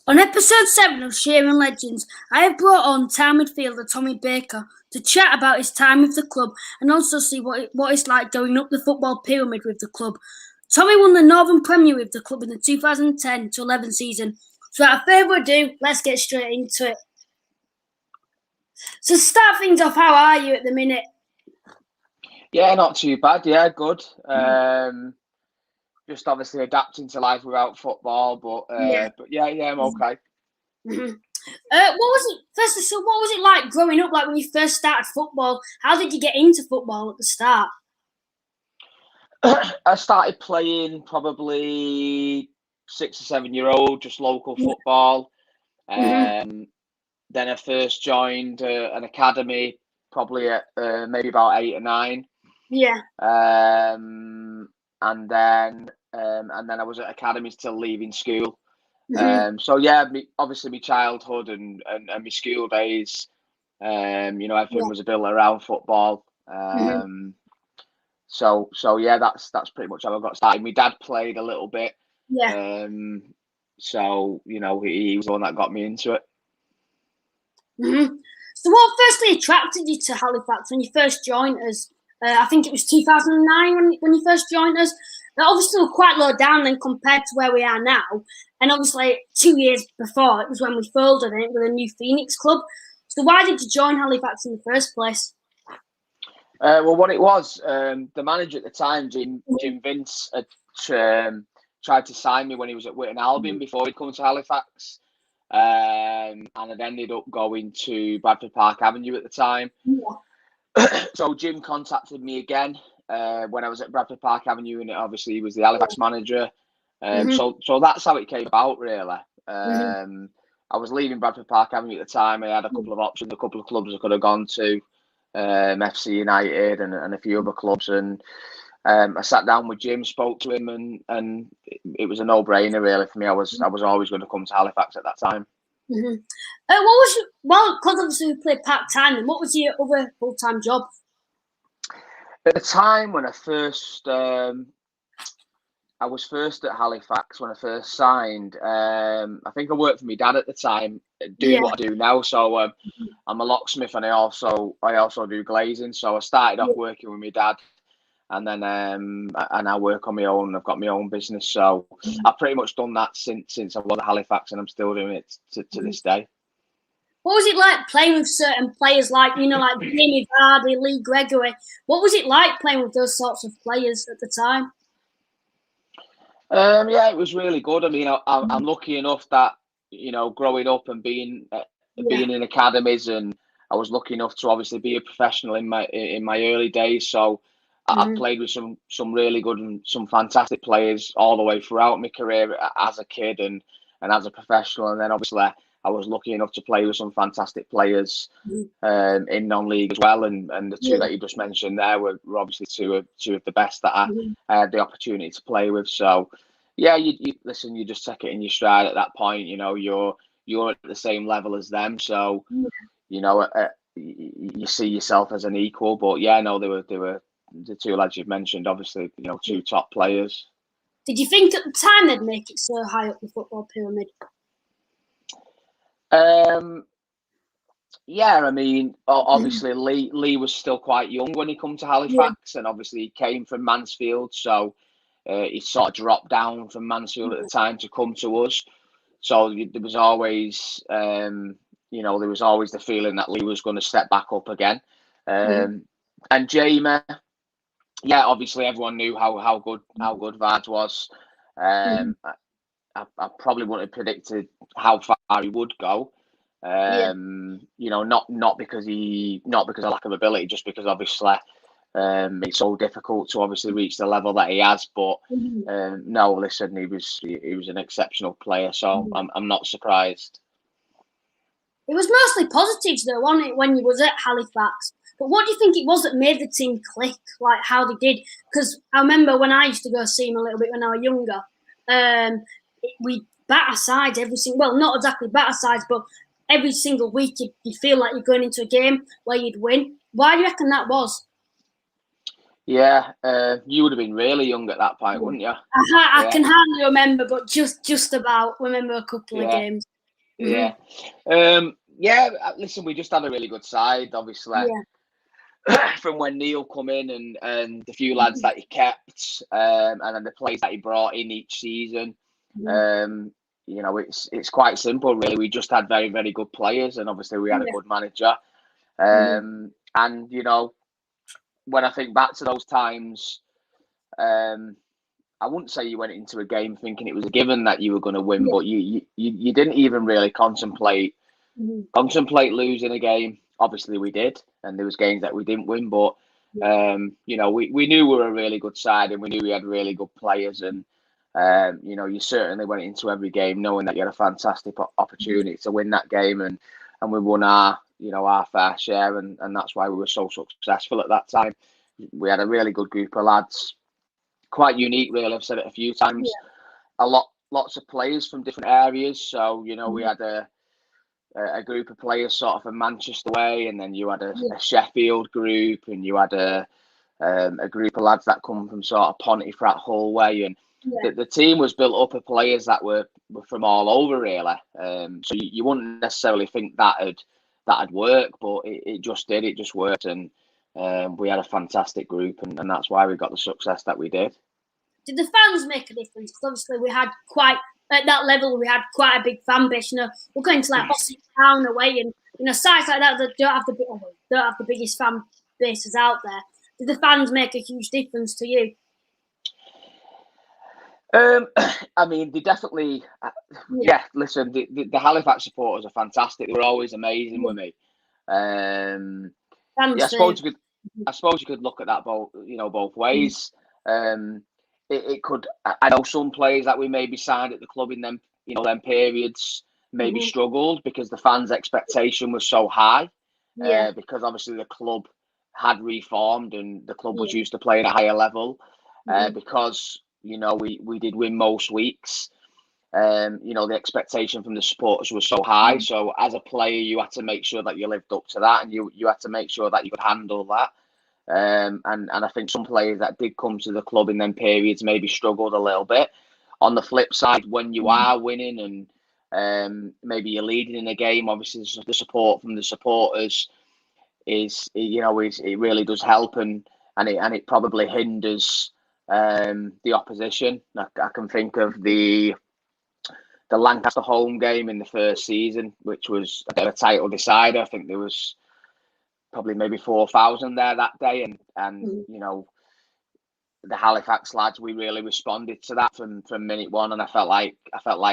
On episode 7 of Shaymen Legends, I have brought on town midfielder Tommy Baker to chat about his time with the club and also see what it's like going up the football pyramid with the club. Tommy won the Northern Premier with the club in the 2010-11 season. So without further ado, let's get straight into it. So start things off, how are you at the minute? Yeah, not too bad. Yeah, good. Just obviously adapting to life without football, but I'm okay. Mm-hmm. What was it like growing up? Like when you first started football, how did you get into football at the start? I started playing probably 6 or 7 year old, just local football. Then I first joined an academy, probably at maybe about 8 or 9. Yeah. And then I was at academies till leaving school. Obviously my childhood and my school days, everything was built around football. That's pretty much how I got started. My dad played a little bit. Yeah. He was the one that got me into it. So what firstly attracted you to Halifax when you first joined us? I think it was 2009 when you first joined us. Obviously, we're quite low down then compared to where we are now. And obviously, 2 years before, it was when we folded it with a new Phoenix club. So why did you join Halifax in the first place? What it was, the manager at the time, Jim Vince, had tried to sign me when he was at Witton Albion before he'd come to Halifax. And it ended up going to Bradford Park Avenue at the time. Yeah. So Jim contacted me again when I was at Bradford Park Avenue, and obviously he was the Halifax manager. So that's how it came about, really. I was leaving Bradford Park Avenue at the time. I had a couple of options, a couple of clubs I could have gone to, FC United and a few other clubs, and I sat down with Jim, spoke to him, and it was a no-brainer really for me. I was always going to come to Halifax at that time. Because obviously we played part-time, and what was your other full-time job? At the time when I was first at Halifax when I first signed. I think I worked for my dad at the time, doing what I do now. So I'm a locksmith, and I also do glazing. So I started off working with my dad, and then I now work on my own. I've got my own business, so I've pretty much done that since I was at Halifax, and I'm still doing it to this day. What was it like playing with certain players like Jamie Vardy, Lee Gregory? What was it like playing with those sorts of players at the time? It was really good. I mean, I'm lucky enough that growing up and being in academies, and I was lucky enough to obviously be a professional in my early days. So I've played with some really good and some fantastic players all the way throughout my career as a kid and as a professional. And then obviously I was lucky enough to play with some fantastic players in non-league as well. And the two that you just mentioned there were obviously two of the best that I had the opportunity to play with. So yeah, you listen, you just take it in your stride at that point. You're at the same level as them. So you see yourself as an equal. But yeah, no, they were the two lads you've mentioned, obviously, two top players. Did you think at the time they'd make it so high up the football pyramid? Yeah, I mean, obviously Lee was still quite young when he come to Halifax, and obviously he came from Mansfield, so he sort of dropped down from Mansfield at the time to come to us. So there was always, the feeling that Lee was going to step back up again. And Jamie, yeah, obviously everyone knew how good Vards was. I probably wouldn't have predicted how far he would go. Not because of lack of ability, just because obviously it's so difficult to obviously reach the level that he has. But no, listen, he was an exceptional player, so I'm not surprised. It was mostly positives though, wasn't it, when you was at Halifax? But what do you think it was that made the team click, like how they did? Because I remember when I used to go see him a little bit when I was younger, we bat our sides not exactly bat our sides, but every single week you'd feel like you're going into a game where you'd win. Why do you reckon that was? Yeah, you would have been really young at that point, wouldn't you? I can hardly remember, but just about remember a couple of games. Yeah. Listen, we just had a really good side, obviously. From when Neil come in and the few lads that he kept, and then the players that he brought in each season. It's quite simple, really. We just had very, very good players, and obviously we had a good manager. And when I think back to those times, I wouldn't say you went into a game thinking it was a given that you were going to win, but you didn't even really contemplate losing a game. Obviously, we did, and there was games that we didn't win, but we knew we were a really good side, and we knew we had really good players, and you certainly went into every game knowing that you had a fantastic opportunity to win that game, and we won our fair share, and that's why we were so successful at that time. We had a really good group of lads, quite unique, really. I've said it a few times. Lots of players from different areas. So we had a group of players sort of from Manchester way, and then you had a Sheffield group, and you had a group of lads that come from sort of Pontefract Hull way, and the team was built up of players that were from all over, really. So you wouldn't necessarily think that'd work, but it just did. It just worked, and we had a fantastic group, and that's why we got the success that we did. Did the fans make a difference? Because obviously we had at that level, we had quite a big fan base. We're going to like Fc Town away, and sites like that don't have the biggest fan bases out there. Did the fans make a huge difference to you? I mean, they definitely. Listen, the Halifax supporters are fantastic. They were always amazing with me. I suppose you could look at that both ways. It could. I know some players that we maybe signed at the club in them periods maybe struggled because the fans' expectation was so high. Because obviously the club had reformed and the club was used to playing at a higher level. Because we did win most weeks. The expectation from the supporters was so high. So as a player, you had to make sure that you lived up to that, and you had to make sure that you could handle that. And I think some players that did come to the club in them periods maybe struggled a little bit. On the flip side, when you are winning and maybe you're leading in a game, obviously the support from the supporters it really does help, and it probably hinders the opposition. I can think of the Lancaster home game in the first season, which was a bit of a title decider. I think there was probably maybe 4,000 there that day, and the Halifax lads, we really responded to that from minute one, and I felt like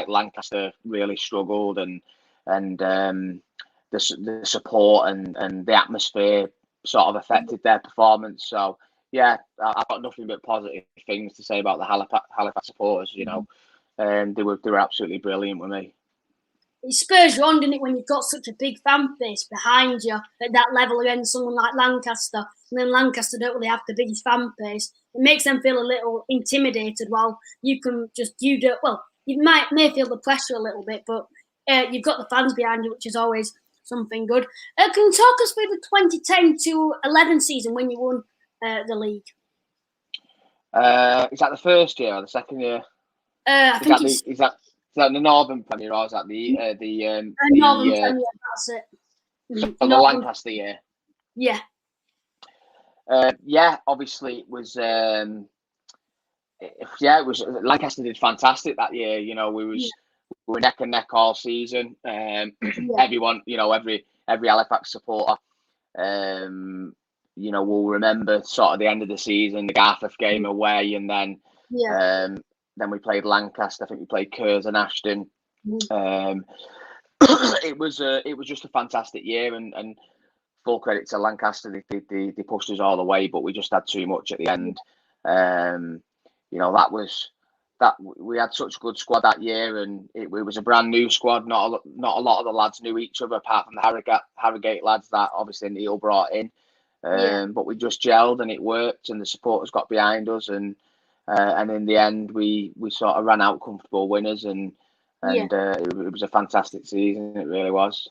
Lancaster really struggled, and the support and the atmosphere sort of affected their performance. So yeah, I've got nothing but positive things to say about the Halifax supporters. They were absolutely brilliant with me. It spurs you on, didn't it, when you've got such a big fan base behind you at that level against someone like Lancaster, and then Lancaster don't really have the biggest fan base. It makes them feel a little intimidated, while you may feel the pressure a little bit, but you've got the fans behind you, which is always something good. Can you talk us through the 2010 to 11 season when you won the league? Is that the first year or the second year? Is that the Northern Premier, or is that the Northern Premier? That's it. So the Lancaster year. Yeah. Obviously it was. It was. Lancaster did fantastic that year. We were neck and neck all season. Everyone, every Halifax supporter, will remember sort of the end of the season, the Garforth game away, and then we played Lancaster. I think we played Kerrs and Ashton. It was just a fantastic year, and full credit to Lancaster. They pushed us all the way, but we just had too much at the end. That we had such a good squad that year, and it was a brand new squad. Not a lot of the lads knew each other, apart from the Harrogate lads that obviously Neil brought in. But we just gelled, and it worked, and the supporters got behind us, and in the end we sort of ran out comfortable winners, and it was a fantastic season. It really was.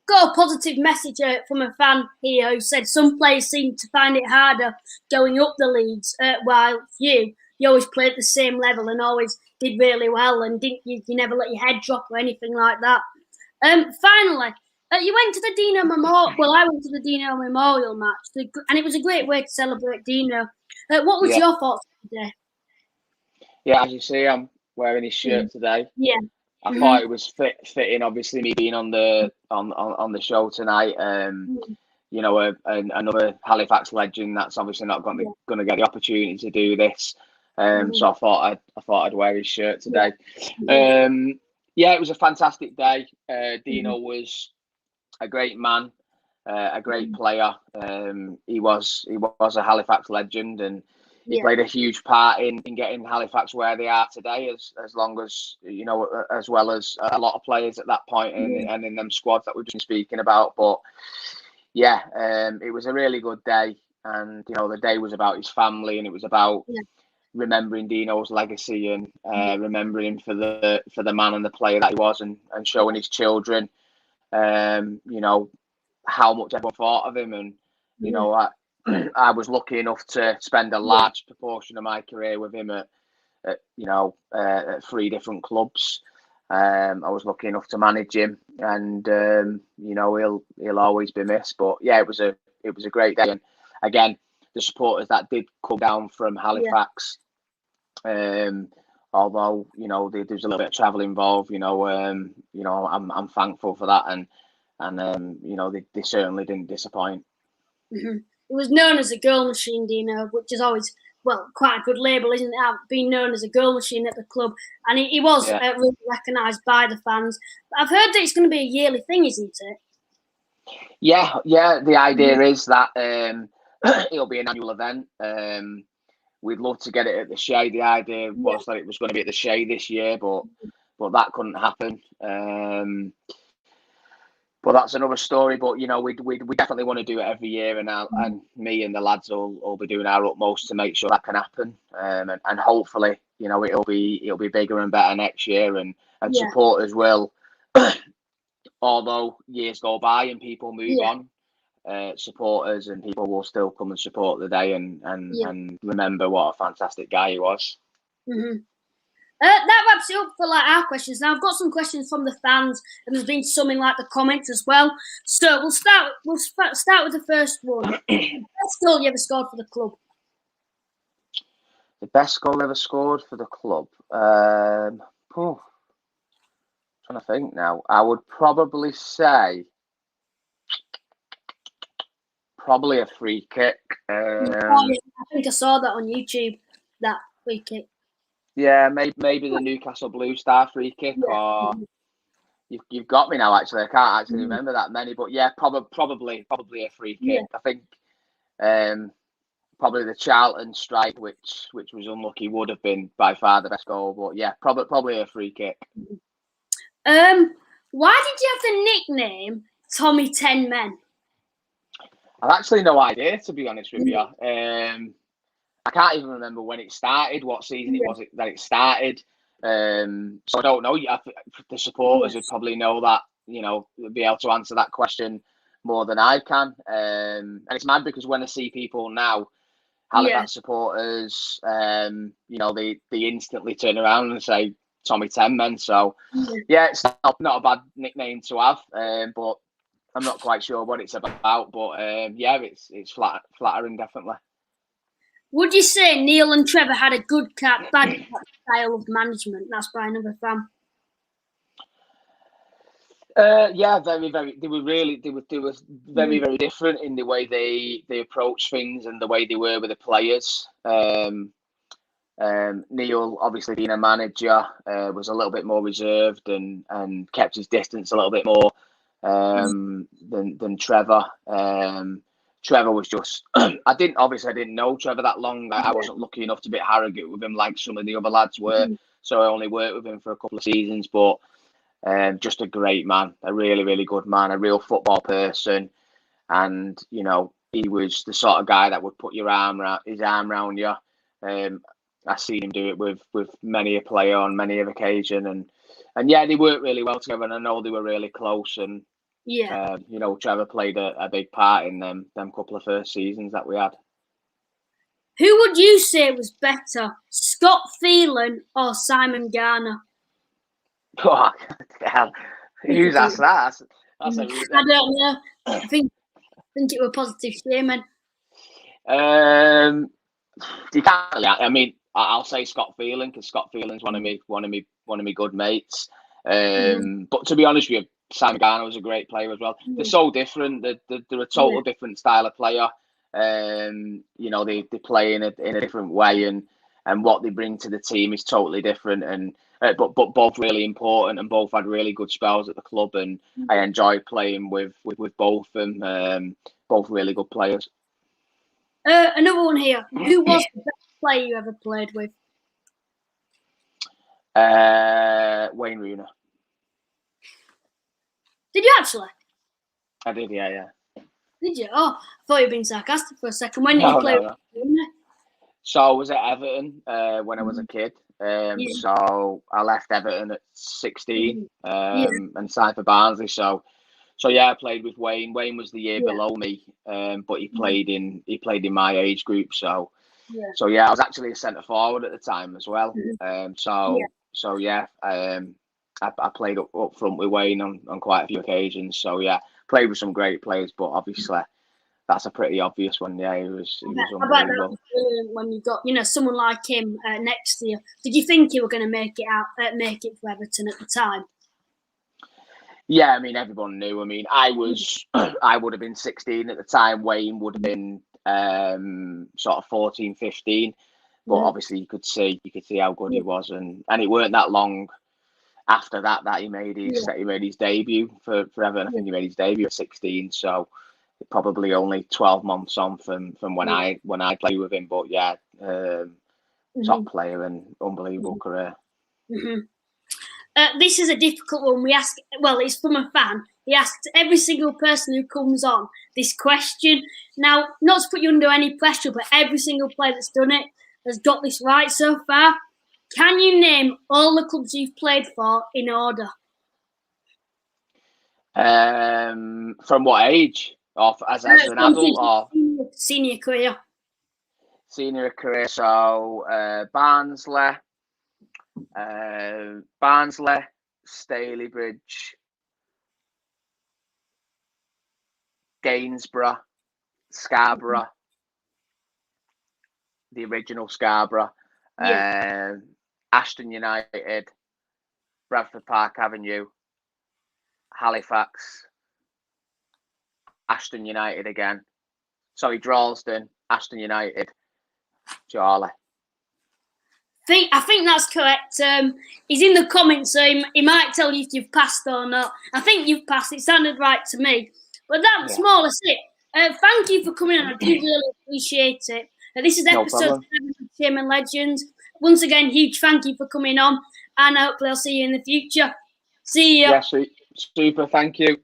Got a positive message from a fan here who said some players seem to find it harder going up the leagues, while you always played at the same level and always did really well, and you never let your head drop or anything like that. Finally, you went to the Dino Memorial. Well, I went to the Dino Memorial match, and it was a great way to celebrate Dino. What was your thoughts today? Yeah, as you see, I'm wearing his shirt today. Yeah. I thought it was fitting, obviously, me being on the show tonight. You know, another Halifax legend that's obviously not going to get the opportunity to do this. So I thought I'd wear his shirt today. Yeah, it was a fantastic day. Dino was a great man, a great player. He was a Halifax legend, and he played a huge part in getting Halifax where they are today. As long as you know, as well as a lot of players at that point, and in them squads that we've been speaking about. But yeah, it was a really good day, and you know, the day was about his family, and it was about remembering Dino's legacy and remembering him for the man and the player that he was, and showing his children, you know, how much everyone thought of him. And you know, I was lucky enough to spend a large proportion of my career with him at you know, at 3 different clubs. I was lucky enough to manage him, and you know, he'll always be missed. But yeah, it was a great day, and again, the supporters that did come down from Halifax, although you know there's a little bit of travel involved, you know, I'm thankful for that, and you know, they certainly didn't disappoint. It was known as a goal machine, Dino, which is always, well, quite a good label, isn't it? Being known as a goal machine at the club, and he was really recognised by the fans. But I've heard that it's going to be a yearly thing, isn't it? Yeah. The idea is that it'll be an annual event. We'd love to get it at the Shay. The idea was that it was going to be at the Shay this year, but that couldn't happen. But that's another story. But you know, we definitely want to do it every year, and me and the lads will be doing our utmost to make sure that can happen. And hopefully, you know, it'll be bigger and better next year, and supporters will. Although years go by and people move on, supporters and people will still come and support the day and remember what a fantastic guy he was. That wraps it up for like our questions. Now I've got some questions from the fans, and there's been some in like the comments as well. So we'll start with the first one. Best goal you ever scored for the club? The best goal ever scored for the club. Trying to think now. I would probably say a free kick. I think I saw that on YouTube. That free kick. Yeah, maybe the Newcastle Blue Star free kick, or you've got me now. Actually, I can't actually remember that many, but yeah, probably a free kick. I think probably the Charlton strike, which was unlucky, would have been by far the best goal. But yeah, probably a free kick. Why did you have the nickname Tommy 10 Men? I've actually no idea, to be honest with you. I can't even remember when it started, what season it was that it started. So I don't know. The supporters would probably know that, you know, be able to answer that question more than I can. And it's mad because when I see people now, Halifax supporters, you know, they instantly turn around and say Tommy 10 Men. So yeah, it's not a bad nickname to have, but I'm not quite sure what it's about. But yeah, it's flattering, definitely. Would you say Neil and Trevor had a good bad style of management? That's by another fan. Yeah, very. They were very, very different in the way they approach things and the way they were with the players. Neil, obviously being a manager, was a little bit more reserved and kept his distance a little bit more than Trevor. Trevor was just, I didn't know Trevor that long. I wasn't lucky enough to be arrogant with him like some of the other lads were. So I only worked with him for a couple of seasons, but just a great man, a really, really good man, a real football person. And, you know, he was the sort of guy that would put his arm around you. I've seen him do it with many a player on many of occasion. And yeah, they worked really well together, and I know they were really close. And you know, Trevor played a big part in them couple of first seasons that we had. Who would you say was better, Scott Phelan or Simon Garner? Oh, hell. Who's asked that? That's a rude. I don't know. I think it was positive Shaymen. You can't really, I mean, I'll say Scott Phelan, because Scott Phelan's one of me good mates. But to be honest with you, Sam Garner was a great player as well. They're so different. They're a total different style of player. You know, they play in a different way, and what they bring to the team is totally different. And but both really important, and both had really good spells at the club. And I enjoyed playing with both of them. Both really good players. Another one here. Who was the best player you ever played with? Wayne Rooney. Did you actually? I did, yeah. Did you? Oh, I thought you were being sarcastic for a second. When did you play with Rooney? So I was at Everton when I was a kid. So I left Everton at 16 and signed for Barnsley. So yeah, I played with Wayne. Wayne was the year below me, but he played in my age group. So yeah, I was actually a centre forward at the time as well. So yeah, I played up front with Wayne on quite a few occasions. So yeah, played with some great players, but obviously that's a pretty obvious one. Yeah, he was unbelievable. I bet that was brilliant when you got someone like him next to you. Did you think you were going to make it for Everton at the time? Yeah, I mean, everyone knew. I mean, I would have been 16 at the time. Wayne would have been sort of 14, 15. But obviously, you could see how good he was, and it weren't that long after that he made his debut for Everton. I think he made his debut at 16. So probably only 12 months on from when I played with him. But yeah, top player and unbelievable career. This is a difficult one. We ask, well, it's from a fan. He asked every single person who comes on this question. Now, not to put you under any pressure, but every single player that's done it has got this right so far. Can you name all the clubs you've played for in order? From what age? Or as an adult or senior career? Senior career. So Barnsley, Stalybridge, Gainsborough, Scarborough, the original Scarborough, Ashton United, Bradford Park Avenue, Halifax, Ashton United again. Sorry, Droylsden, Ashton United, Charlie. I think that's correct. He's in the comments, so he might tell you if you've passed or not. I think you've passed. It sounded right to me. But that's more or less it. Thank you for coming on. I do really appreciate it. This is episode 7 of Shaymen Legends. Once again, huge thank you for coming on, and hopefully I'll see you in the future. See you. Yeah, super. Thank you.